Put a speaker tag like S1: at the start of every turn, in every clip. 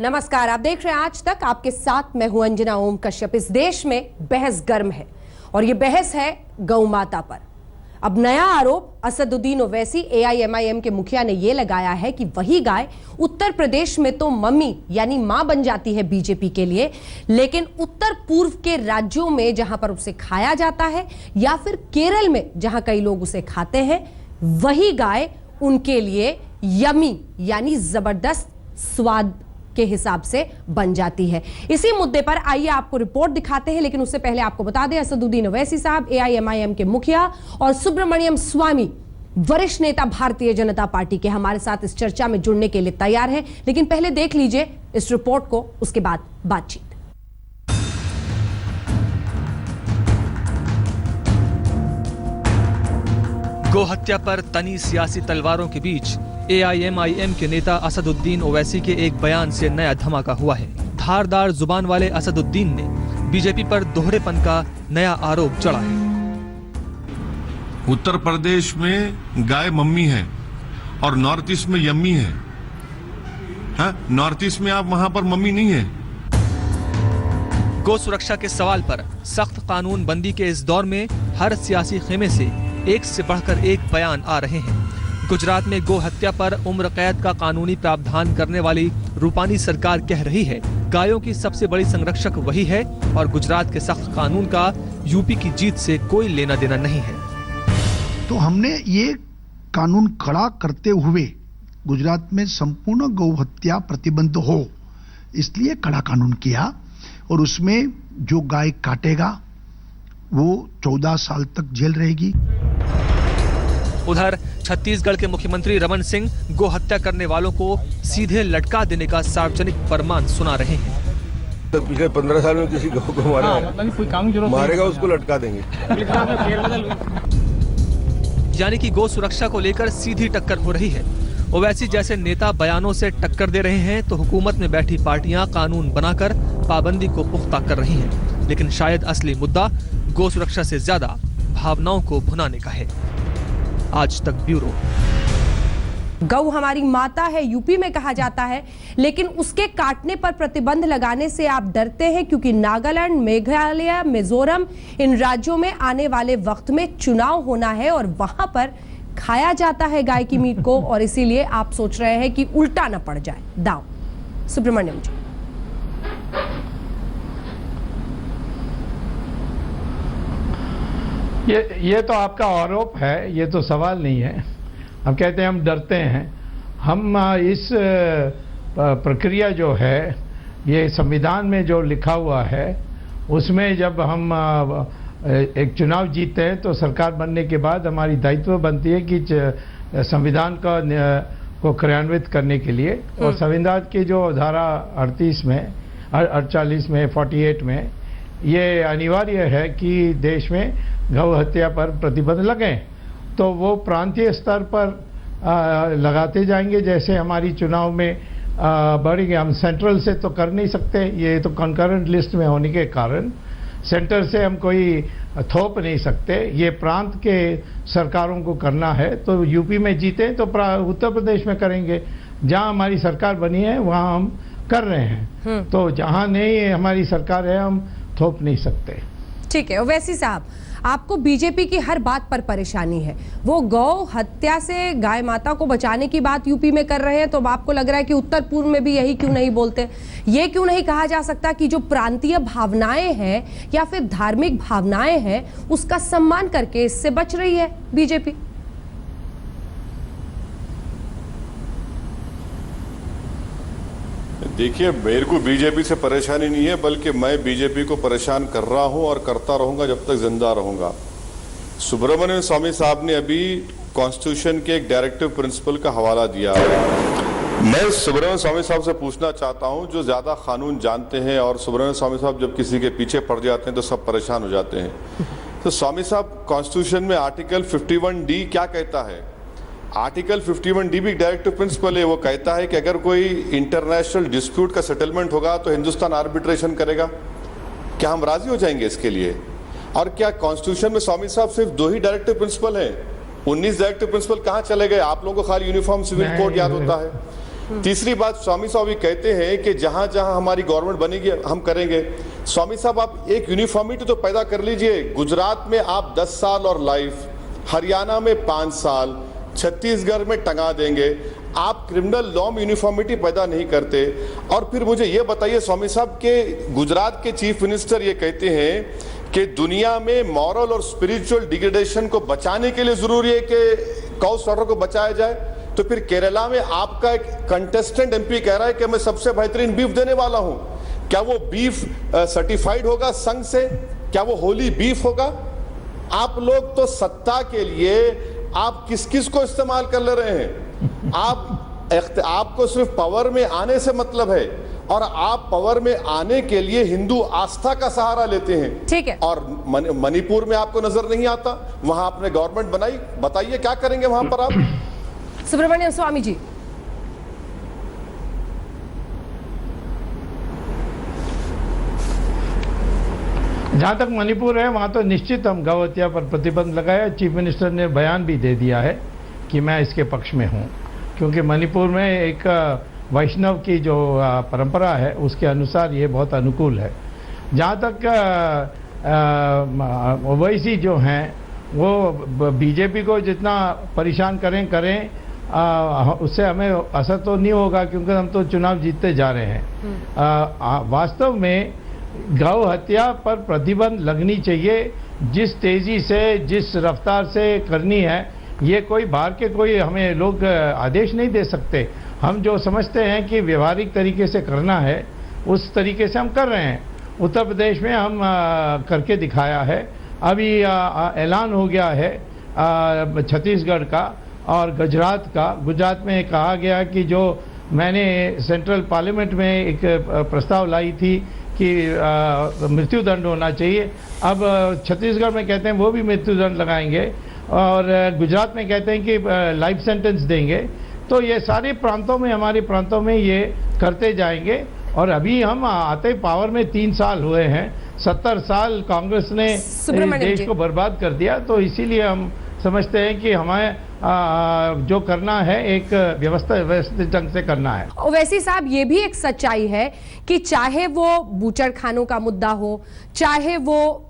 S1: नमस्कार, आप देख रहे हैं आज तक। आपके साथ मैं हूं अंजना ओम कश्यप। इस देश में बहस गर्म है और ये बहस है गौ माता पर। अब नया आरोप असदुद्दीन ओवैसी AIMIM के मुखिया ने यह लगाया है कि वही गाय उत्तर प्रदेश में तो मम्मी यानी मां बन जाती है बीजेपी के लिए, लेकिन उत्तर पूर्व के राज्यों में जहां पर उसे खाया जाता है या फिर केरल में जहां कई लोग उसे खाते हैं, वही गाय उनके लिए यमी यानी जबरदस्त स्वाद के हिसाब से बन जाती है। इसी मुद्दे पर आइए आपको रिपोर्ट दिखाते हैं, लेकिन उससे पहले आपको बता दें असदुद्दीन ओवैसी साहब AIMIM के मुखिया और सुब्रमण्यम स्वामी वरिष्ठ नेता भारतीय जनता पार्टी के हमारे साथ इस चर्चा में जुड़ने के लिए तैयार हैं। लेकिन पहले देख लीजिए इस रिपोर्ट को, उसके बाद बातचीत।
S2: गोहत्या पर तनी सियासी तलवारों के बीच AIMIM के नेता असदुद्दीन ओवैसी के एक बयान से नया धमाका हुआ है। धारदार जुबान वाले असदुद्दीन ने बीजेपी पर दोहरेपन का नया आरोप चढ़ा है।
S3: उत्तर प्रदेश में गाय मम्मी है और नॉर्थ ईस्ट में यम्मी है। नॉर्थ ईस्ट में आप वहां पर मम्मी नहीं है।
S2: गौ सुरक्षा के सवाल पर सख्त कानून बंदी के इस दौर में हर सियासी खेमे से एक से बढ़कर एक बयान आ रहे हैं। गुजरात में गो हत्या पर उम्र कैद का कानूनी प्रावधान करने वाली रूपानी सरकार कह रही है गायों की सबसे बड़ी संरक्षक वही है और गुजरात के सख्त कानून का यूपी की जीत से कोई लेना देना नहीं है।
S4: तो हमने ये कानून कड़ा करते हुए गुजरात में संपूर्ण गौ हत्या प्रतिबंध हो, इसलिए कड़ा कानून किया और उसमें जो गाय काटेगा वो 14 साल तक जेल रहेगी।
S2: उधर छत्तीसगढ़ के मुख्यमंत्री रमन सिंह गो हत्या करने वालों को सीधे लटका देने का सार्वजनिक फरमान सुना रहे हैं।
S5: तो पिछले 15 साल में किसी गौ को मारेगा उसको लटका देंगे।
S2: यानी कि गौ सुरक्षा को लेकर सीधी टक्कर हो रही है। ओवैसी जैसे नेता बयानों से टक्कर दे रहे हैं तो हुकूमत में बैठी पार्टियां कानून बनाकर पाबंदी को पुख्ता कर रही हैं। लेकिन शायद असली मुद्दा गौ सुरक्षा से ज्यादा भावनाओं को भुनाने का है। आज तक ब्यूरो।
S1: गौ हमारी माता है यूपी में कहा जाता है, लेकिन उसके काटने पर प्रतिबंध लगाने से आप डरते हैं क्योंकि नागालैंड, मेघालय, मिजोरम इन राज्यों में आने वाले वक्त में चुनाव होना है और वहां पर खाया जाता है गाय की मीट को, और इसीलिए आप सोच रहे हैं कि उल्टा न पड़ जाए दांव। सुब्रमण्यम जी,
S6: ये तो आपका आरोप है, ये तो सवाल नहीं है। हम कहते हैं हम डरते हैं। हम इस प्रक्रिया जो है, ये संविधान में जो लिखा हुआ है, उसमें जब हम एक चुनाव जीतते हैं तो सरकार बनने के बाद हमारी दायित्व बनती है कि संविधान को क्रियान्वित करने के लिए, और संविधान की जो धारा 48 में 48 में ये अनिवार्य है कि देश में गौ हत्या पर प्रतिबंध लगे। तो वो प्रांतीय स्तर पर लगाते जाएंगे। जैसे हमारी चुनाव में बढ़ेंगे, हम सेंट्रल से तो कर नहीं सकते, ये तो कंकरेंट लिस्ट में होने के कारण सेंटर से हम कोई थोप नहीं सकते। ये प्रांत के सरकारों को करना है। तो यूपी में जीते तो उत्तर प्रदेश में करेंगे। जहां हमारी सरकार बनी है वहां हम कर रहे हैं। तो जहां नहीं हमारी सरकार है हम थोप नहीं सकते।
S1: ठीक है। ओवैसी साहब, आपको बीजेपी की हर बात पर परेशानी है। वो गौ हत्या से गाय माता को बचाने की बात यूपी में कर रहे हैं, तो आपको लग रहा है कि उत्तर पूर्व में भी यही क्यों नहीं बोलते? ये क्यों नहीं कहा जा सकता कि जो प्रांतीय भावनाएं हैं या फिर धार्मिक भावनाएं हैं उसका सम्मान करके इससे बच रही है बीजेपी?
S7: देखिए, मेरे को बीजेपी से परेशानी नहीं है, बल्कि मैं बीजेपी को परेशान कर रहा हूं और करता रहूंगा जब तक जिंदा रहूंगा। सुब्रमण्यम स्वामी साहब ने अभी कॉन्स्टिट्यूशन के एक डायरेक्टिव प्रिंसिपल का हवाला दिया है। मैं सुब्रमण्यम स्वामी साहब से पूछना चाहता हूं, जो ज्यादा कानून जानते हैं, और सुब्रमण्यम स्वामी साहब जब किसी के पीछे पड़ जाते हैं तो सब परेशान हो जाते हैं। तो स्वामी साहब, कॉन्स्टिट्यूशन में आर्टिकल 51D क्या कहता है? आर्टिकल 51D भी डायरेक्टिव प्रिंसिपल है। वो कहता है कि अगर कोई इंटरनेशनल डिस्प्यूट का सेटलमेंट होगा तो हिंदुस्तान आर्बिट्रेशन करेगा। क्या हम राजी हो जाएंगे इसके लिए? और क्या कॉन्स्टिट्यूशन में स्वामी साहब सिर्फ 2 ही डायरेक्टिव प्रिंसिपल हैं? 19 डायरेक्टिव प्रिंसिपल कहाँ चले गए? आप लोगों को खाली यूनिफॉर्म सिविल कोड याद होता है। तीसरी बात, स्वामी साहब ये कहते हैं कि जहां जहां हमारी गवर्नमेंट बनेगी हम करेंगे। स्वामी साहब आप एक यूनिफॉर्मिटी तो पैदा कर लीजिए। गुजरात में आप 10 साल और लाइफ, हरियाणा में 5 साल, छत्तीसगढ़ में टंगा देंगे। आप क्रिमिनल लॉ में यूनिफॉर्मिटी पैदा नहीं करते। और फिर मुझे ये बताइए स्वामी साहब के गुजरात के चीफ मिनिस्टर ये कहते हैं कि दुनिया में मॉरल और स्पिरिचुअल डिग्रेडेशन को बचाने के लिए जरूरी है कि काउ स्लॉटर को बचाया जाए। तो फिर केरला में आपका एक कंटेस्टेंट एमपी कह रहा है कि मैं सबसे बेहतरीन बीफ देने वाला हूं। क्या वो बीफ सर्टिफाइड होगा संघ से? क्या वो होली बीफ होगा? आप लोग तो सत्ता के लिए आप किस किस को इस्तेमाल कर ले रहे हैं। आपको सिर्फ पावर में आने से मतलब है, और आप पावर में आने के लिए हिंदू आस्था का सहारा लेते हैं।
S1: ठीक है।
S7: और मणिपुर में आपको नजर नहीं आता, वहां आपने गवर्नमेंट बनाई, बताइए क्या करेंगे वहां पर आप?
S1: सुब्रमण्यम स्वामी जी,
S6: जहाँ तक मणिपुर है वहाँ तो निश्चित हम गौ हत्या पर प्रतिबंध लगाया। चीफ मिनिस्टर ने बयान भी दे दिया है कि मैं इसके पक्ष में हूँ, क्योंकि मणिपुर में एक वैष्णव की जो परंपरा है उसके अनुसार ये बहुत अनुकूल है। जहाँ तक ओवैसी जो हैं वो बीजेपी को जितना परेशान करें उससे हमें असर तो नहीं होगा, क्योंकि हम तो चुनाव जीतते जा रहे हैं। वास्तव में गौ हत्या पर प्रतिबंध लगनी चाहिए, जिस तेजी से जिस रफ्तार से करनी है। ये कोई बाहर के कोई हमें लोग आदेश नहीं दे सकते। हम जो समझते हैं कि व्यवहारिक तरीके से करना है उस तरीके से हम कर रहे हैं। उत्तर प्रदेश में हम करके दिखाया है। अभी ऐलान हो गया है छत्तीसगढ़ का और गुजरात का। गुजरात में कहा गया कि जो मैंने सेंट्रल पार्लियामेंट में एक प्रस्ताव लाई थी कि मृत्युदंड होना चाहिए, अब छत्तीसगढ़ में कहते हैं वो भी मृत्युदंड लगाएंगे, और गुजरात में कहते हैं कि लाइफ सेंटेंस देंगे। तो ये सारे प्रांतों में, हमारे प्रांतों में ये करते जाएंगे। और अभी हम आते पावर में 3 साल हुए हैं, 70 साल कांग्रेस ने देश को बर्बाद कर दिया। तो इसीलिए हम समझते हैं कि हमें जो करना है एक व्यवस्थित ढंग से करना है।
S1: ओवैसी साहब, ये भी एक सच्चाई है कि चाहे वो बूचड़ खानों का मुद्दा हो, चाहे वो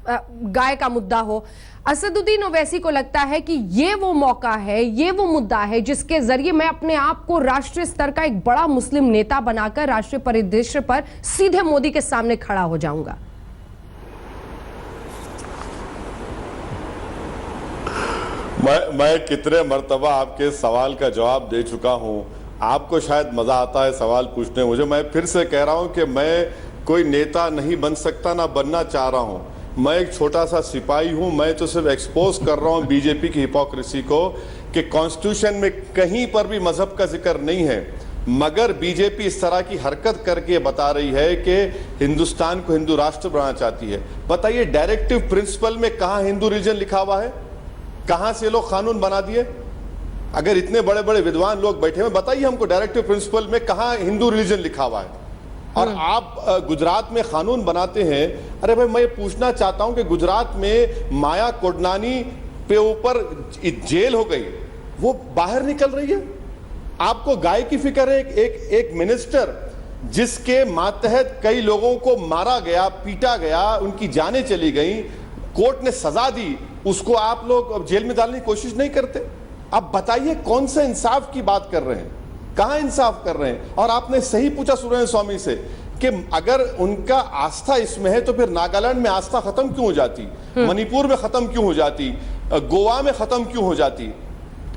S1: गाय का मुद्दा हो, असदुद्दीन ओवैसी को लगता है कि ये वो मौका है, ये वो मुद्दा है जिसके जरिए मैं अपने आप को राष्ट्रीय स्तर का एक बड़ा मुस्लिम नेता बनाकर राष्ट्रीय परिदृश्य पर सीधे मोदी के सामने खड़ा हो जाऊंगा।
S7: मैं कितने मर्तबा आपके सवाल का जवाब दे चुका हूं। आपको शायद मजा आता है सवाल पूछने मुझे। मैं फिर से कह रहा हूं कि मैं कोई नेता नहीं बन सकता, ना बनना चाह रहा हूं। मैं एक छोटा सा सिपाही हूं। मैं तो सिर्फ एक्सपोज कर रहा हूं बीजेपी की हिपोक्रेसी को कि कॉन्स्टिट्यूशन में कहीं पर भी मजहब का जिक्र नहीं है, मगर बीजेपी इस तरह की हरकत करके बता रही है कि हिंदुस्तान को हिंदू राष्ट्र बनाना चाहती है। बताइए डायरेक्टिव प्रिंसिपल में कहां हिंदू रिलीजन लिखा हुआ है? कहां से लोग कानून बना दिए? अगर इतने बड़े बड़े विद्वान लोग बैठे हैं, बताइए हमको डायरेक्टिव प्रिंसिपल में कहां हिंदू रिलीजन लिखा हुआ है? और आप गुजरात में कानून बनाते हैं। अरे भाई, मैं पूछना चाहता हूं कि गुजरात में माया कोडनानी पे ऊपर जेल हो गई, वो बाहर निकल रही है। आपको गाय की फिक्र है? एक मिनिस्टर जिसके मातहत कई लोगों को मारा गया, पीटा गया, उनकी जानें चली गई, कोर्ट ने सजा दी, उसको आप लोग जेल में डालने की कोशिश नहीं करते। अब बताइए कौन सा इंसाफ की बात कर रहे हैं? कहां इंसाफ कर रहे हैं? और आपने सही पूछा सुब्रमण्यम स्वामी से कि अगर उनका आस्था इसमें है तो फिर नागालैंड में आस्था खत्म क्यों हो जाती, मणिपुर में खत्म क्यों हो जाती, गोवा में खत्म क्यों हो जाती?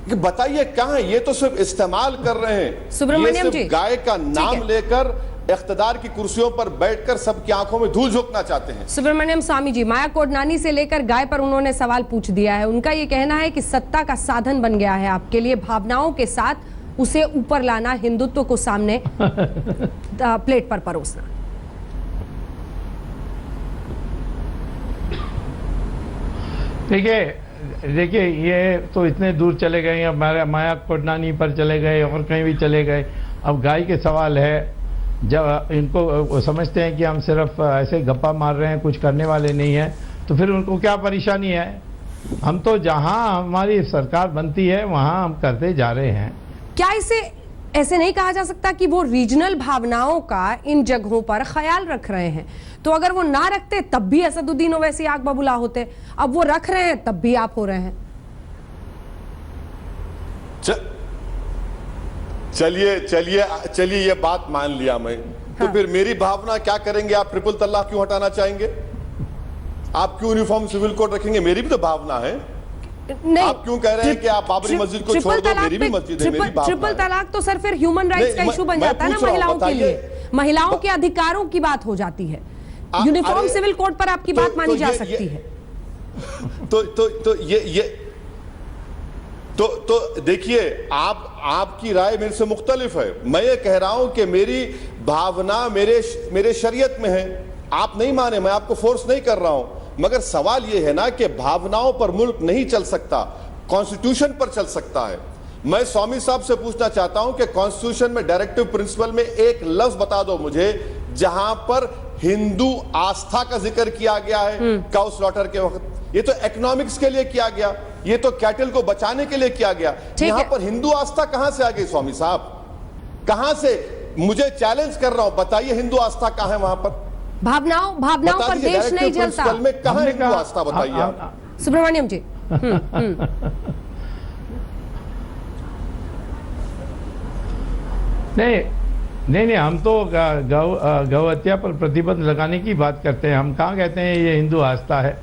S7: कि बताइए कहां? ये तो सिर्फ इस्तेमाल कर रहे हैं।
S1: सुब्रमण्यम जी,
S7: गाय का नाम लेकर इख्तिदार की कुर्सियों पर बैठकर सबकी आंखों में धूल झोंकना चाहते हैं।
S1: सुब्रमण्यम स्वामी जी, माया कोडनानी से लेकर गाय पर उन्होंने सवाल पूछ दिया है। उनका ये कहना है कि सत्ता का साधन बन गया है आपके लिए, भावनाओं के साथ उसे ऊपर लाना, हिंदुत्व को सामने प्लेट पर परोसना।
S6: देखिए ये तो इतने दूर चले गए, अब माया कोडनानी पर चले गए और कहीं भी चले गए। अब गाय के सवाल है, जब इनको समझते हैं कि हम सिर्फ ऐसे गप्पा मार रहे हैं, कुछ करने वाले नहीं हैं, तो फिर उनको क्या परेशानी है? हम तो जहां हमारी सरकार बनती है वहां हम करते जा रहे हैं।
S1: क्या इसे ऐसे नहीं कहा जा सकता कि वो रीजनल भावनाओं का इन जगहों पर ख्याल रख रहे हैं? तो अगर वो ना रखते तब भी असदुद्दीन ओवैसी आग बबूला होते, अब वो रख रहे हैं तब भी आप हो रहे हैं।
S7: चलिए ये बात मान लिया मैं। तो फिर मेरी भावना क्या करेंगे आप? ट्रिपल तलाक क्यों हटाना चाहेंगे? आप क्यों यूनिफॉर्म सिविल कोड रखेंगे? मेरी भी तो भावना है।
S1: नहीं,
S7: आप क्यों कह रहे हैं कि आप बाबरी मस्जिद को छोड़ दो? मेरी भी मस्जिद है, मेरी भावना है।
S1: ट्रिपल तलाक तो सर फिर ह्यूमन राइट्स का इशू बन जाता है ना महिलाओं के लिए, महिलाओं के अधिकारों की बात हो जाती है। यूनिफॉर्म सिविल कोड पर आपकी बात मानी जा सकती है।
S7: तो देखिए, आपकी राय मेरे से मुख्तलिफ है। मैं ये कह रहा हूं कि मेरी भावना मेरे शरीयत में है। आप नहीं माने, मैं आपको फोर्स नहीं कर रहा हूं, मगर सवाल ये है ना कि भावनाओं पर मुल्क नहीं चल सकता, कॉन्स्टिट्यूशन पर चल सकता है। मैं स्वामी साहब से पूछना चाहता हूं कि कॉन्स्टिट्यूशन में डायरेक्टिव प्रिंसिपल में एक लफ्ज बता दो मुझे जहां पर हिंदू आस्था का जिक्र किया गया है काउ स्लॉटर के वक्त। ये तो इकोनॉमिक्स के लिए किया गया, ये तो कैटल को बचाने के लिए किया गया। यहां पर हिंदू आस्था कहां से आ गई स्वामी साहब? कहां से? मुझे चैलेंज कर रहा हूं, बताइए हिंदू आस्था कहां है वहां पर?
S1: भावनाओं पर देश नहीं जलता।
S7: में कहां हिंदू आस्था बताइए आप।
S1: सुब्रमण्यम जी।
S6: नहीं, हम तो गौ हत्या पर प्रतिबंध लगाने की बात करते हैं। हम कहाँ कहते हैं ये हिंदू आस्था है?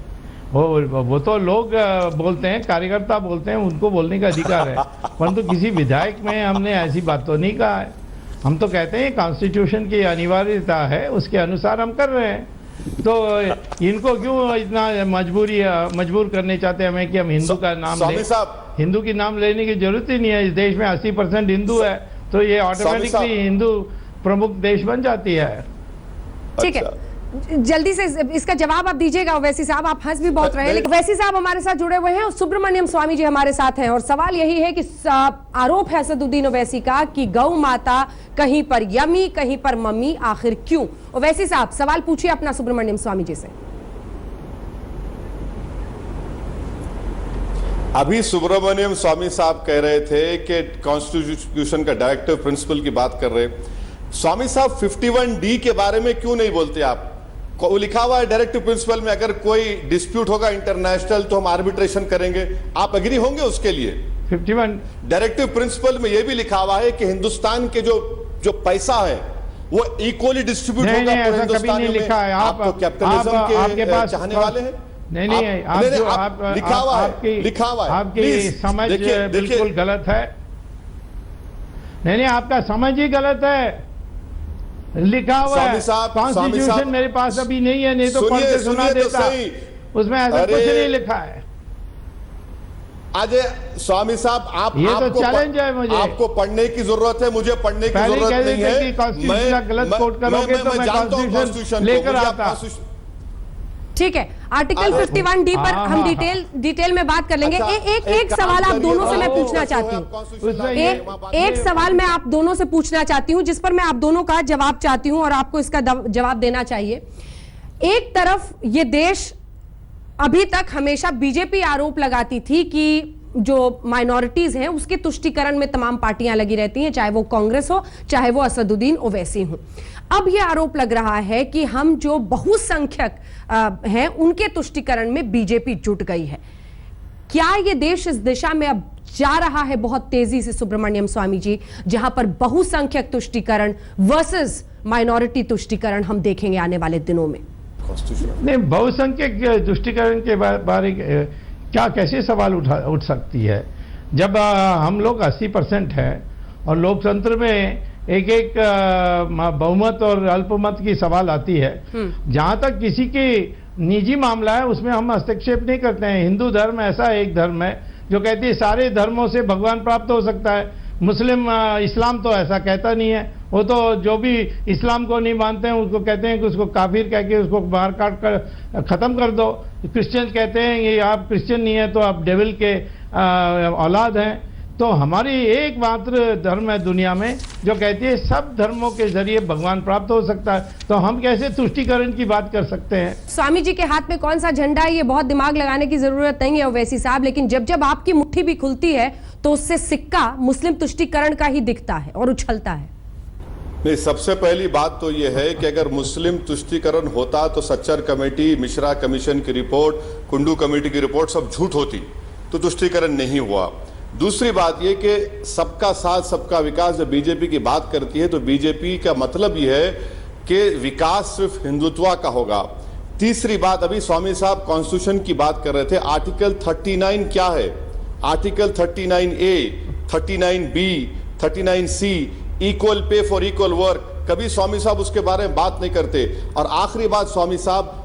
S6: वो तो लोग बोलते हैं, कार्यकर्ता बोलते हैं, उनको बोलने का अधिकार है, परंतु किसी विधायक में हमने ऐसी बात तो नहीं कहा है। हम तो कहते हैं कॉन्स्टिट्यूशन की अनिवार्यता है, उसके अनुसार हम कर रहे हैं। तो इनको क्यों इतना मजबूर करने चाहते हैं हमें कि हम हिंदू का नाम लें? हिंदू की नाम लेने की जरूरत ही नहीं है। इस देश में 80% हिंदू है, तो ये ऑटोमेटिकली हिंदू प्रमुख देश बन जाती है।
S1: ठीक है, जल्दी से इसका जवाब आप दीजिएगा ओवैसी साहब। आप हंस भी बहुत रहे हैं, लेकिन ओवैसी साहब हमारे साथ जुड़े हुए हैं और सुब्रमण्यम स्वामी जी हमारे साथ हैं। और सवाल यही है कि आरोप है असदुद्दीन ओवैसी का कि गौ माता कहीं पर यमी कहीं पर मम्मी, आखिर क्यों? ओवैसी साहब सवाल पूछिए अपना सुब्रमण्यम स्वामी जी से।
S7: अभी सुब्रमण्यम स्वामी साहब कह रहे थे कि कॉन्स्टिट्यूशन का डायरेक्टिव प्रिंसिपल की बात कर रहे। स्वामी साहब 51D के बारे में क्यों नहीं बोलते आप? वो लिखा हुआ है डायरेक्टिव प्रिंसिपल में, अगर कोई डिस्प्यूट होगा इंटरनेशनल तो हम आर्बिट्रेशन करेंगे। आप एग्री होंगे उसके लिए?
S6: 51
S7: डायरेक्टिव प्रिंसिपल में यह भी लिखा हुआ है कि हिंदुस्तान के जो पैसा है वो इक्वली डिस्ट्रीब्यूट होगा पूरे हिंदुस्तान में। आप तो कैपिटलिज्म के चाहने वाले हैं।
S6: नहीं, लिखा हुआ है। आपकी समझ बिल्कुल गलत है। नहीं, आपका समझ ही गलत है। लिखा हुआ है कॉन्स्टिट्यूशन, मेरे पास अभी नहीं है, नहीं तो पढ़ के सुना देता। उसमें ऐसा कुछ नहीं लिखा है।
S7: आज स्वामी साहब, आप
S6: ये तो चैलेंज है मुझे।
S7: आपको पढ़ने की जरूरत है, मुझे पढ़ने की जरूरत नहीं है।
S6: कॉन्स्टिट्यूशन गलत कोट करोगे तो मैं कॉन्स्टिट्यूशन लेकर आता।
S1: ठीक है, आर्टिकल 51D पर हम डिटेल में बात कर लेंगे। एक सवाल आप दोनों से मैं पूछना चाहती हूँ। एक सवाल मैं आप दोनों से पूछना चाहती हूँ जिस पर मैं आप दोनों का जवाब चाहती हूँ और आपको इसका जवाब देना चाहिए। एक तरफ ये देश अभी तक हमेशा बीजेपी आरोप लगाती थी कि जो माइनॉरिटीज हैं उसके तुष्टीकरण में तमाम पार्टियां लगी रहती हैं, चाहे वो कांग्रेस हो चाहे वो असदुद्दीन ओवैसी हो। अब यह आरोप लग रहा है कि हम जो बहुसंख्यक हैं उनके तुष्टीकरण में बीजेपी जुट गई है। क्या यह देश इस दिशा में अब जा रहा है बहुत तेजी से सुब्रमण्यम स्वामी जी, जहां पर बहुसंख्यक तुष्टीकरण वर्सेस माइनॉरिटी तुष्टीकरण हम देखेंगे आने वाले दिनों में?
S6: नहीं, बहुसंख्यक तुष्टीकरण के बारे क्या कैसे सवाल उठ सकती है जब हम लोग 80% है और लोकतंत्र में एक बहुमत और अल्पमत की सवाल आती है। जहां तक किसी की निजी मामला है उसमें हम हस्तक्षेप नहीं करते हैं। हिंदू धर्म ऐसा एक धर्म है जो कहती है सारे धर्मों से भगवान प्राप्त हो सकता है। मुस्लिम इस्लाम तो ऐसा कहता नहीं है। वो तो जो भी इस्लाम को नहीं मानते हैं उसको कहते हैं कि उसको काफिर कह के उसको बाहर काट कर खत्म कर दो। क्रिश्चियन कहते हैं कि आप क्रिश्चियन नहीं है तो आप डेविल के औलाद हैं। तो हमारी एकमात्र धर्म है दुनिया में जो कहती है सब धर्मों के जरिए भगवान प्राप्त हो सकता है। तो हम कैसे तुष्टीकरण की बात कर सकते हैं?
S1: स्वामी जी के हाथ में कौन सा झंडा है ये बहुत दिमाग लगाने की जरूरत नहीं है ओवैसी साहब, लेकिन जब जब आपकी मुट्ठी भी खुलती है तो उससे सिक्का मुस्लिम तुष्टीकरण का ही दिखता है और उछलता है।
S7: नहीं, सबसे पहली बात तो यह है कि अगर मुस्लिम तुष्टीकरण होता तो सच्चर कमेटी, मिश्रा कमीशन की रिपोर्ट, कुंडू कमेटी की रिपोर्ट सब झूठ होती, तो तुष्टीकरण नहीं हुआ। दूसरी बात यह कि सबका साथ सबका विकास, जब बीजेपी की बात करती है तो बीजेपी का मतलब यह है कि विकास सिर्फ हिंदुत्व का होगा। तीसरी बात, अभी स्वामी साहब कॉन्स्टिट्यूशन की बात कर रहे थे, आर्टिकल 39 क्या है? Article 39A, 39B, 39C, equal pay for equal work, कभी स्वामी साहब उसके बारे में बात नहीं करते। और आखिरी बात, स्वामी साहब,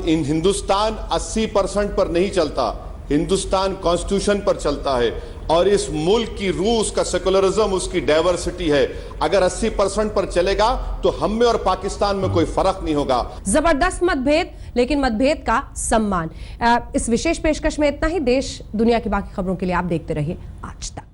S7: हिंदुस्तान 80% पर नहीं चलता, हिंदुस्तान कॉन्स्टिट्यूशन पर चलता है और इस मुल्क की रूह, उसका सेकुलरिज्म, उसकी डाइवर्सिटी है। अगर 80% पर चलेगा तो हम में और पाकिस्तान में कोई फर्क नहीं होगा।
S1: जबरदस्त मतभेद, लेकिन मतभेद का सम्मान। इस विशेष पेशकश में इतना ही। देश दुनिया की बाकी खबरों के लिए आप देखते रहिए आज तक।